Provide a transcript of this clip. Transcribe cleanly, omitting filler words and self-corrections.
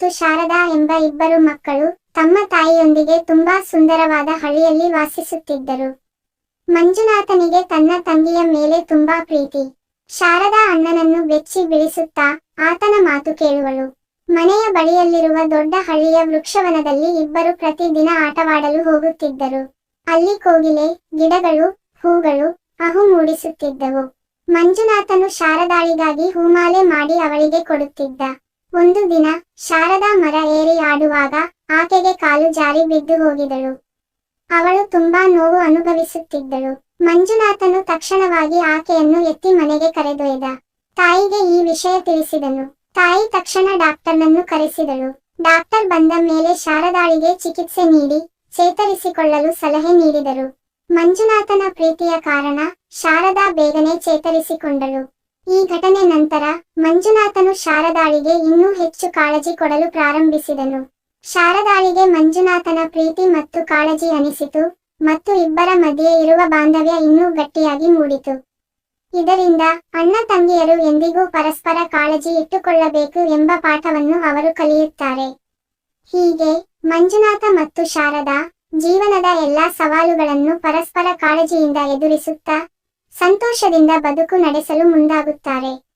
ಶಾರದಾ ಎಂಬ ಇಬ್ಬರು ಮಕ್ಕಳು ತಮ್ಮ ತಾಯಿಯೊಂದಿಗೆ ತುಂಬಾ ಸುಂದರವಾದ ಹಳ್ಳಿಯಲ್ಲಿ ವಾಸಿಸುತ್ತಿದ್ದರು. ಮಂಜುನಾಥನಿಗೆ ತನ್ನ ತಂಗಿಯ ಮೇಲೆ ತುಂಬಾ ಪ್ರೀತಿ. ಶಾರದಾ ಅಣ್ಣನನ್ನು ಬೆಚ್ಚಿ ಬೀಳಿಸುತ್ತಾ ಆತನ ಮಾತು ಕೇಳುವಳು. ಮನೆಯ ಬಳಿಯಲ್ಲಿರುವ ದೊಡ್ಡ ಹಳ್ಳಿಯ ವೃಕ್ಷವನದಲ್ಲಿ ಇಬ್ಬರು ಪ್ರತಿದಿನ ಆಟವಾಡಲು ಹೋಗುತ್ತಿದ್ದರು. ಅಲ್ಲಿ ಕೋಗಿಲೆ, ಗಿಡಗಳು, ಹೂಗಳು ಅಹು ಮೂಡಿಸುತ್ತಿದ್ದವು. ಮಂಜುನಾಥನು ಶಾರದಾಳಿಗಾಗಿ ಹೂಮಾಲೆ ಮಾಡಿ ಅವಳಿಗೆ ಕೊಡುತ್ತಿದ್ದ. ಒಂದು ದಿನ ಶಾರದಾ ಮರ ಏರಿ ಆಡುವಾಗ ಆಕೆಗೆ ಕಾಲು ಜಾರಿ ಬಿದ್ದು ಹೋಗಿದಳು. ಅವಳು ತುಂಬಾ ನೋವು ಅನುಭವಿಸುತ್ತಿದ್ದಳು. ಮಂಜುನಾಥನು ತಕ್ಷಣವಾಗಿ ಆಕೆಯನ್ನು ಎತ್ತಿ ಮನೆಗೆ ಕರೆದೊಯ್ದ. ತಾಯಿಗೆ ಈ ವಿಷಯ ತಿಳಿಸಿದನು. ತಾಯಿ ತಕ್ಷಣ ಡಾಕ್ಟರ್ನನ್ನು ಕರೆಸಿದಳು. ಡಾಕ್ಟರ್ ಬಂದ ಮೇಲೆ ಶಾರದಾಳಿಗೆ ಚಿಕಿತ್ಸೆ ನೀಡಿ ಚೇತರಿಸಿಕೊಳ್ಳಲು ಸಲಹೆ ನೀಡಿದರು. ಮಂಜುನಾಥನ ಪ್ರೀತಿಯ ಕಾರಣ ಶಾರದಾ ಬೇಗನೆ ಚೇತರಿಸಿಕೊಂಡಳು. ಈ ಘಟನೆ ನಂತರ ಮಂಜುನಾಥನು ಶಾರದಾಳಿಗೆ ಇನ್ನೂ ಹೆಚ್ಚು ಕಾಳಜಿ ಕೊಡಲು ಪ್ರಾರಂಭಿಸಿದನು. ಶಾರದಾಳಿಗೆ ಮಂಜುನಾಥನ ಪ್ರೀತಿ ಮತ್ತು ಕಾಳಜಿ ಅನಿಸಿತು ಮತ್ತು ಇಬ್ಬರ ಮಧ್ಯೆ ಇರುವ ಬಾಂಧವ್ಯ ಇನ್ನೂ ಗಟ್ಟಿಯಾಗಿ ಮೂಡಿತು. ಇದರಿಂದ ಅಣ್ಣ ತಂಗಿಯರು ಎಂದಿಗೂ ಪರಸ್ಪರ ಕಾಳಜಿ ಇಟ್ಟುಕೊಳ್ಳಬೇಕು ಎಂಬ ಪಾಠವನ್ನು ಅವರು ಕಲಿಯುತ್ತಾರೆ. ಹೀಗೆ ಮಂಜುನಾಥ ಮತ್ತು ಶಾರದಾ ಜೀವನದ ಎಲ್ಲಾ ಸವಾಲುಗಳನ್ನು ಪರಸ್ಪರ ಕಾಳಜಿಯಿಂದ ಎದುರಿಸುತ್ತಾ ಸಂತೋಷದಿಂದ ಬದುಕು ನಡೆಸಲು ಮುಂದಾಗುತ್ತಾರೆ.